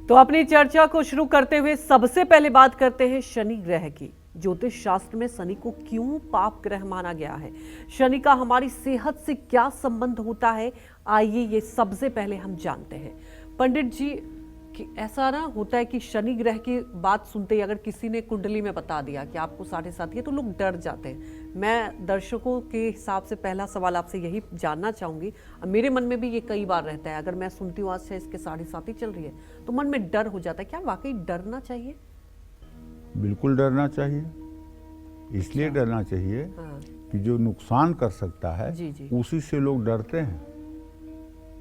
तो अपनी चर्चा को शुरू करते हुए सबसे पहले बात करते हैं शनि ग्रह की। ज्योतिष शास्त्र में शनि को क्यों पाप ग्रह माना गया है, शनि का हमारी सेहत से क्या संबंध होता है, आइए ये सबसे पहले हम जानते हैं। पंडित जी, कि ऐसा ना होता है कि शनि ग्रह की बात सुनते ही अगर किसी ने कुंडली में बता दिया कि आपको 7.5 है तो लोग डर जाते हैं। मैं दर्शकों के हिसाब से पहला सवाल आपसे यही जानना चाहूंगी, मेरे मन में भी ये कई बार रहता है, अगर मैं सुनती हूँ आज से इसके 7.5 चल रही है तो मन में डर हो जाता है। क्या वाकई डरना चाहिए? बिल्कुल डरना चाहिए। इसलिए डरना चाहिए कि जो नुकसान कर सकता है जी। उसी से लोग डरते हैं।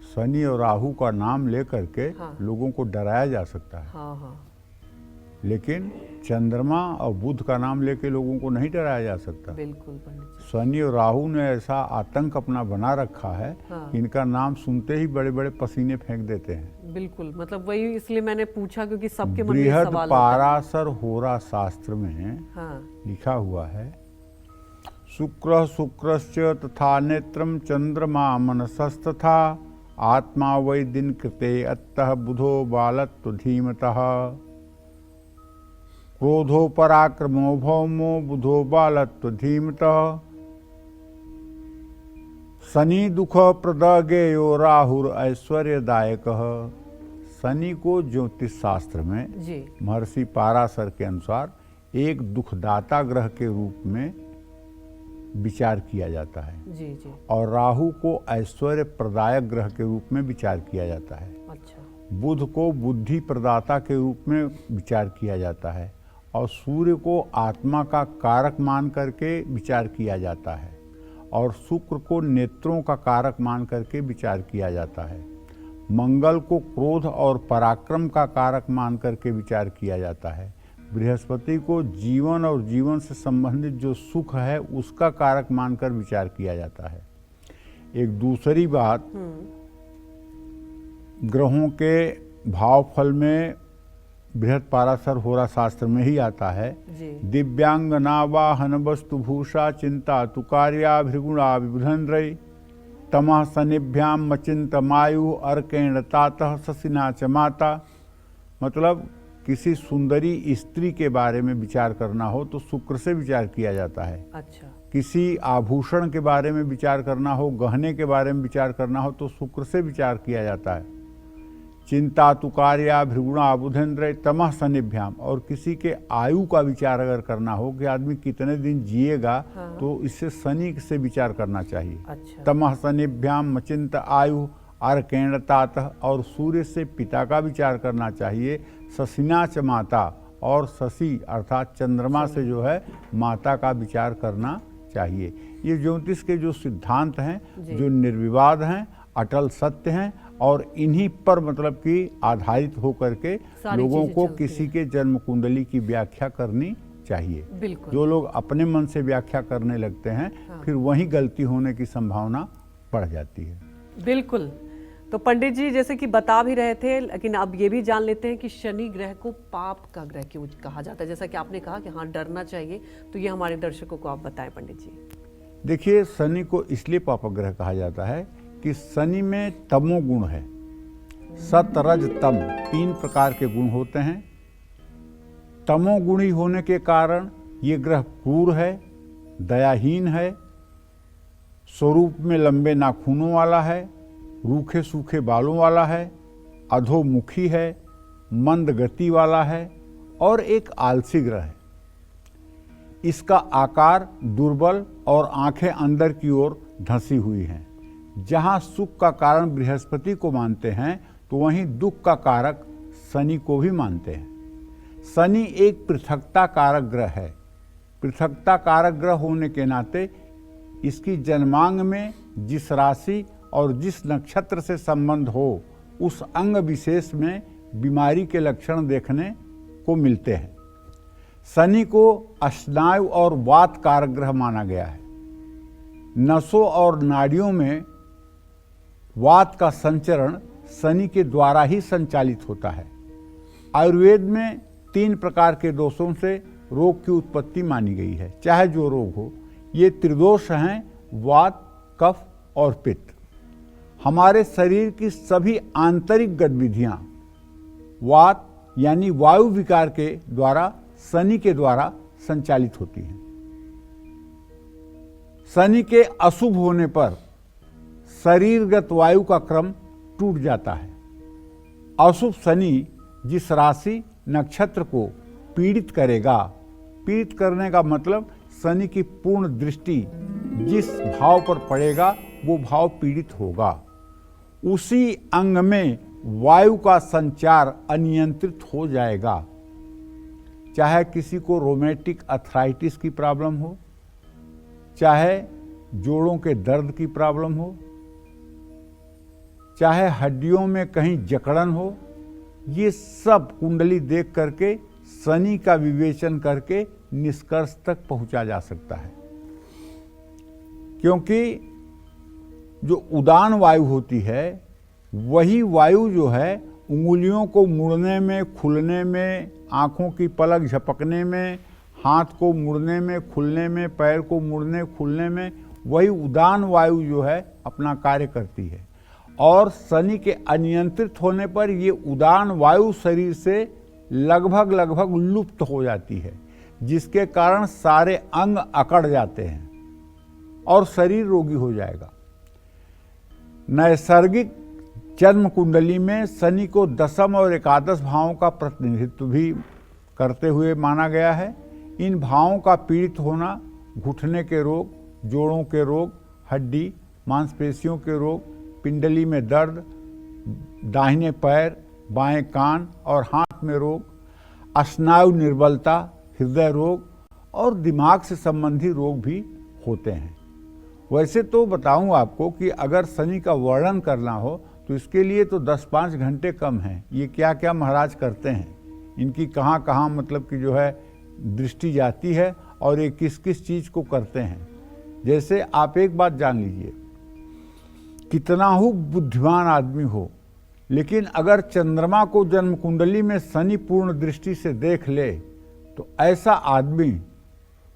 शनि और राहु का नाम लेकर के लोगों को डराया जा सकता है, लेकिन चंद्रमा और बुध का नाम लेके लोगों को नहीं डराया जा सकता। बिल्कुल पंडित जी। शनि और राहु ने ऐसा आतंक अपना बना रखा है कि इनका नाम सुनते ही बड़े बड़े पसीने फेंक देते हैं। बिल्कुल, मतलब वही इसलिए मैंने पूछा क्योंकि सबके मन में सवाल होता है। बृहद पाराशर होरा शास्त्र में लिखा हुआ है, शुक्र शुक्रस्य तथा नेत्रम चंद्रमा मनसस्तथा आत्मा वै दिन कृते अतः बुधो बालत्व धीमतः क्रोधो पराक्रमो भौमो बुधो बालत्व धीमतः शनि दुख प्रद गेयो राहुर ऐश्वर्यदायक। शनि को ज्योतिष शास्त्र में महर्षि पाराशर के अनुसार एक दुखदाता ग्रह के रूप में विचार किया जाता है जी। और राहु को ऐश्वर्य प्रदायक ग्रह के रूप में विचार किया जाता है। अच्छा। बुध को बुद्धि प्रदाता के रूप में विचार किया जाता है और सूर्य को आत्मा का कारक मान करके विचार किया जाता है और शुक्र को नेत्रों का कारक मान करके विचार किया जाता है। मंगल को क्रोध और पराक्रम का कारक मान करके विचार किया जाता है। बृहस्पति को जीवन और जीवन से संबंधित जो सुख है उसका कारक मानकर विचार किया जाता है। एक दूसरी बात, ग्रहों के भावफल में बृहद पाराशर होरा शास्त्र में ही आता है, दिव्यांगना वाहन वस्तु भूषा चिंता तुकार्या भृगुणा विबुधन्द्रय तमः शनिभ्याम मचिंत मायु अर्केण तातः शशिना च माता। मतलब किसी सुंदरी स्त्री के बारे में विचार करना हो तो शुक्र से विचार किया जाता है। अच्छा। किसी आभूषण के बारे में विचार करना हो, गहने के बारे में विचार करना हो तो शुक्र से विचार किया जाता है। चिंता तुकार्या भृगुणा बुधेन्द्र तमः शनिभ्याम। और किसी के आयु का विचार अगर करना हो कि आदमी कितने दिन जिएगा तो इससे शनि से विचार करना चाहिए। अच्छा। तमः शनिभ्याम मचिंत आयु अर्केण तातः। और सूर्य से पिता का विचार करना चाहिए। शशिना च माता, और शशि अर्थात चंद्रमा से जो है माता का विचार करना चाहिए। ये ज्योतिष के जो सिद्धांत हैं जो निर्विवाद हैं, अटल सत्य हैं और इन्हीं पर मतलब कि आधारित होकर के लोगों को किसी के जन्म कुंडली की व्याख्या करनी चाहिए। जो लोग अपने मन से व्याख्या करने लगते हैं फिर वहीं गलती होने की संभावना बढ़ जाती है। बिल्कुल। तो पंडित जी जैसे कि बता भी रहे थे, लेकिन अब ये भी जान लेते हैं कि शनि ग्रह को पाप का ग्रह क्यों कहा जाता है। जैसा कि आपने कहा कि हाँ डरना चाहिए, तो ये हमारे दर्शकों को आप बताएं पंडित जी। देखिए, शनि को इसलिए पाप ग्रह कहा जाता है कि शनि में तमोगुण है। सत रज तम 3 प्रकार के गुण होते हैं। तमोगुणी होने के कारण ये ग्रह क्रूर है, दयाहीन है, स्वरूप में लंबे नाखूनों वाला है, रूखे सूखे बालों वाला है, अधोमुखी है, मंद गति वाला है और एक आलसी ग्रह है। इसका आकार दुर्बल और आंखें अंदर की ओर धंसी हुई हैं। जहां सुख का कारण बृहस्पति को मानते हैं तो वहीं दुख का कारक शनि को भी मानते हैं। शनि एक पृथकता कारक ग्रह है। पृथकता कारक ग्रह होने के नाते इसकी जन्मांग में जिस राशि और जिस नक्षत्र से संबंध हो उस अंग विशेष में बीमारी के लक्षण देखने को मिलते हैं। शनि को स्नायु और वात कारक ग्रह माना गया है। नसों और नाड़ियों में वात का संचरण शनि के द्वारा ही संचालित होता है। आयुर्वेद में 3 प्रकार के दोषों से रोग की उत्पत्ति मानी गई है। चाहे जो रोग हो, ये त्रिदोष हैं, वात, कफ और पित्त। हमारे शरीर की सभी आंतरिक गतिविधियां वात यानी वायु विकार के द्वारा शनि के द्वारा संचालित होती हैं। शनि के अशुभ होने पर शरीरगत वायु का क्रम टूट जाता है। अशुभ शनि जिस राशि नक्षत्र को पीड़ित करेगा, पीड़ित करने का मतलब शनि की पूर्ण दृष्टि जिस भाव पर पड़ेगा वो भाव पीड़ित होगा। उसी अंग में वायु का संचार अनियंत्रित हो जाएगा। चाहे किसी को रोमेटिक अर्थराइटिस की प्रॉब्लम हो, चाहे जोड़ों के दर्द की प्रॉब्लम हो, चाहे हड्डियों में कहीं जकड़न हो, ये सब कुंडली देख करके शनि का विवेचन करके निष्कर्ष तक पहुंचा जा सकता है। क्योंकि जो उदान वायु होती है वही वायु जो है उंगलियों को मुड़ने में, खुलने में, आंखों की पलक झपकने में, हाथ को मुड़ने में, खुलने में, पैर को मुड़ने खुलने में, वही उदान वायु जो है अपना कार्य करती है। और शनि के अनियंत्रित होने पर ये उदान वायु शरीर से लगभग लुप्त हो जाती है, जिसके कारण सारे अंग अकड़ जाते हैं और शरीर रोगी हो जाएगा। नैसर्गिक जन्म कुंडली में शनि को दशम और एकादश भावों का प्रतिनिधित्व भी करते हुए माना गया है। इन भावों का पीड़ित होना घुटने के रोग, जोड़ों के रोग, हड्डी मांसपेशियों के रोग, पिंडली में दर्द, दाहिने पैर, बाएं कान और हाथ में रोग, स्नायु निर्बलता, हृदय रोग और दिमाग से संबंधी रोग भी होते हैं। वैसे तो बताऊं आपको कि अगर शनि का वर्णन करना हो तो इसके लिए तो 10-5 घंटे कम हैं। ये क्या क्या महाराज करते हैं, इनकी कहाँ कहाँ मतलब कि जो है दृष्टि जाती है और ये किस किस चीज़ को करते हैं। जैसे आप एक बात जान लीजिए, कितना ही बुद्धिमान आदमी हो, लेकिन अगर चंद्रमा को जन्म कुंडली में शनि पूर्ण दृष्टि से देख ले तो ऐसा आदमी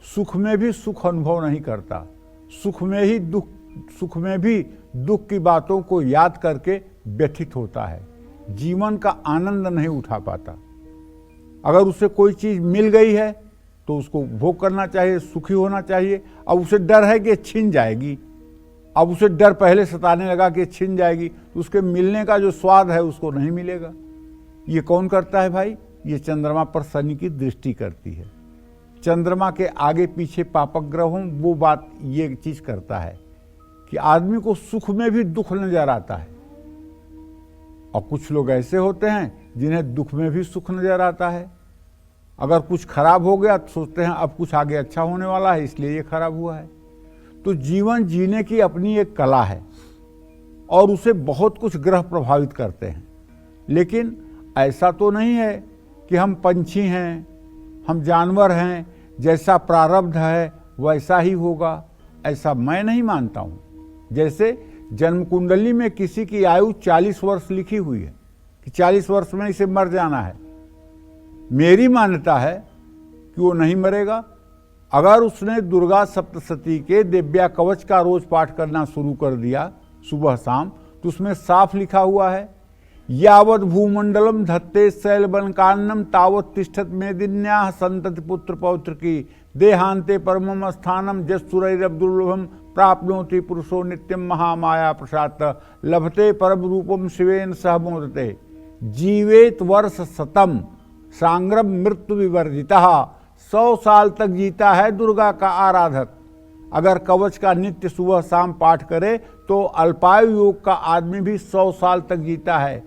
सुख में भी सुख अनुभव नहीं करता, सुख में भी दुख की बातों को याद करके व्यथित होता है, जीवन का आनंद नहीं उठा पाता। अगर उसे कोई चीज मिल गई है तो उसको भोग करना चाहिए, सुखी होना चाहिए। अब उसे डर है कि छीन जाएगी, अब उसे डर पहले सताने लगा कि छीन जाएगी, तो उसके मिलने का जो स्वाद है उसको नहीं मिलेगा। ये कौन करता है भाई? ये चंद्रमा पर शनि की दृष्टि करती है। चंद्रमा के आगे पीछे पापक ग्रह हों, वो बात ये चीज करता है कि आदमी को सुख में भी दुख नजर आता है। और कुछ लोग ऐसे होते हैं जिन्हें दुख में भी सुख नजर आता है। अगर कुछ खराब हो गया तो सोचते हैं अब कुछ आगे अच्छा होने वाला है, इसलिए ये खराब हुआ है। तो जीवन जीने की अपनी एक कला है और उसे बहुत कुछ ग्रह प्रभावित करते हैं। लेकिन ऐसा तो नहीं है कि हम पंछी हैं, हम जानवर हैं, जैसा प्रारब्ध है वैसा ही होगा, ऐसा मैं नहीं मानता हूँ। जैसे जन्म कुंडली में किसी की आयु 40 वर्ष लिखी हुई है कि 40 वर्ष में इसे मर जाना है, मेरी मान्यता है कि वो नहीं मरेगा। अगर उसने दुर्गा सप्तशती के दिव्या कवच का रोज पाठ करना शुरू कर दिया सुबह शाम, तो उसमें साफ लिखा हुआ है, यावत भूमंडलम धत्ते शैलबनकान्नम तावत तिष्ठत मेदिन्याः संतति पुत्र पौत्र की देहांते परमम स्थानम जस्सुरैरब्दुर्लभम प्राप्नोति पुरुषो नित्यम महामाया प्रसाद लभते परम रूपम शिवेन सह मोदते जीवेत वर्ष शतम सांग्रम मृत्यु विवर्जितः। 100 साल तक जीता है दुर्गा का आराधक। अगर कवच का नित्य सुबह शाम पाठ करे तो अल्पायु योग का आदमी भी 100 साल तक जीता है।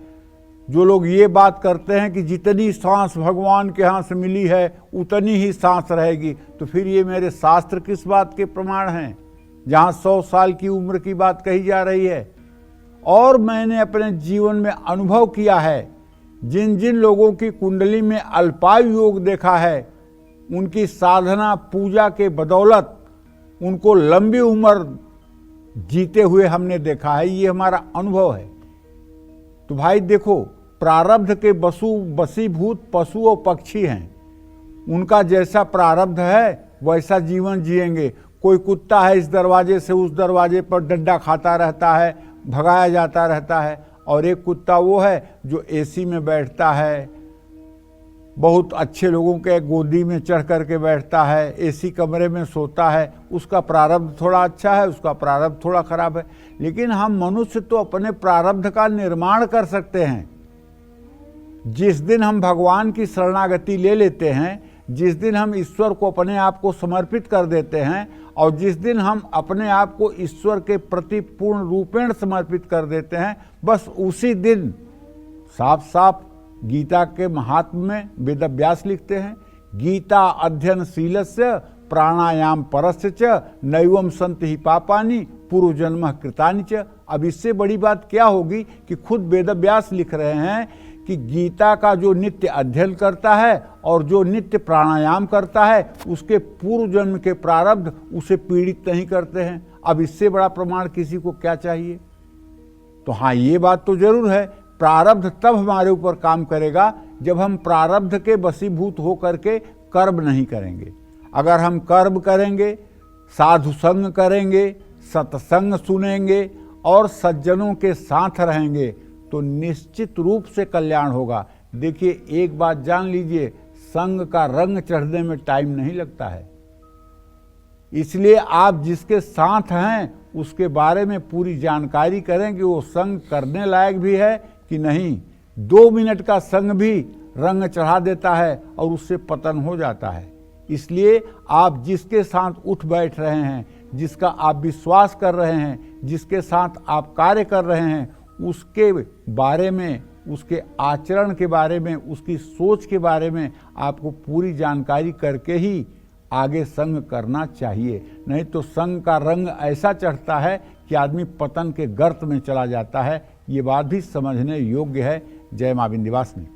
जो लोग ये बात करते हैं कि जितनी सांस भगवान के यहाँ से मिली है उतनी ही सांस रहेगी, तो फिर ये मेरे शास्त्र किस बात के प्रमाण हैं जहाँ 100 साल की उम्र की बात कही जा रही है। और मैंने अपने जीवन में अनुभव किया है, जिन जिन लोगों की कुंडली में अल्पायु योग देखा है उनकी साधना पूजा के बदौलत उनको लंबी उम्र जीते हुए हमने देखा है। ये हमारा अनुभव है। तो भाई देखो, प्रारब्ध के बसीभूत पशु और पक्षी हैं, उनका जैसा प्रारब्ध है वैसा जीवन जिएंगे। कोई कुत्ता है इस दरवाजे से उस दरवाजे पर डंडा खाता रहता है, भगाया जाता रहता है। और एक कुत्ता वो है जो एसी में बैठता है, बहुत अच्छे लोगों के गोदी में चढ़ करके बैठता है, एसी कमरे में सोता है। उसका प्रारब्ध थोड़ा अच्छा है, उसका प्रारब्ध थोड़ा खराब है। लेकिन हम मनुष्य तो अपने प्रारब्ध का निर्माण कर सकते हैं। जिस दिन हम भगवान की शरणागति ले लेते हैं, जिस दिन हम ईश्वर को अपने आप को समर्पित कर देते हैं और जिस दिन हम अपने आप को ईश्वर के प्रति पूर्ण रूपेण समर्पित कर देते हैं, बस उसी दिन साफ साफ गीता के महात्म्य में वेदव्यास लिखते हैं, गीता अध्ययनशीलस्य प्राणायाम परस्य च नैवम सन्ति हि पापानि पूर्व जन्म कृतानि च। अब इससे बड़ी बात क्या होगी कि खुद वेदव्यास लिख रहे हैं कि गीता का जो नित्य अध्ययन करता है और जो नित्य प्राणायाम करता है, उसके पूर्व जन्म के प्रारब्ध उसे पीड़ित नहीं करते हैं। अब इससे बड़ा प्रमाण किसी को क्या चाहिए। तो हाँ, ये बात तो जरूर है, प्रारब्ध तब हमारे ऊपर काम करेगा जब हम प्रारब्ध के वशीभूत होकर के कर्म नहीं करेंगे। अगर हम कर्म करेंगे, साधु संग करेंगे, सत्संग सुनेंगे और सज्जनों के साथ रहेंगे तो निश्चित रूप से कल्याण होगा। देखिए, एक बात जान लीजिए, संग का रंग चढ़ने में टाइम नहीं लगता है। इसलिए आप जिसके साथ हैं उसके बारे में पूरी जानकारी करें कि वो संग करने लायक भी है कि नहीं। 2 मिनट का संग भी रंग चढ़ा देता है और उससे पतन हो जाता है। इसलिए आप जिसके साथ उठ बैठ रहे हैं, जिसका आप विश्वास कर रहे हैं, जिसके साथ आप कार्य कर रहे हैं, उसके बारे में, उसके आचरण के बारे में, उसकी सोच के बारे में आपको पूरी जानकारी करके ही आगे संग करना चाहिए। नहीं तो संग का रंग ऐसा चढ़ता है कि आदमी पतन के गर्त में चला जाता है। ये बात भी समझने योग्य है। जय मां विंध्यवासिनी।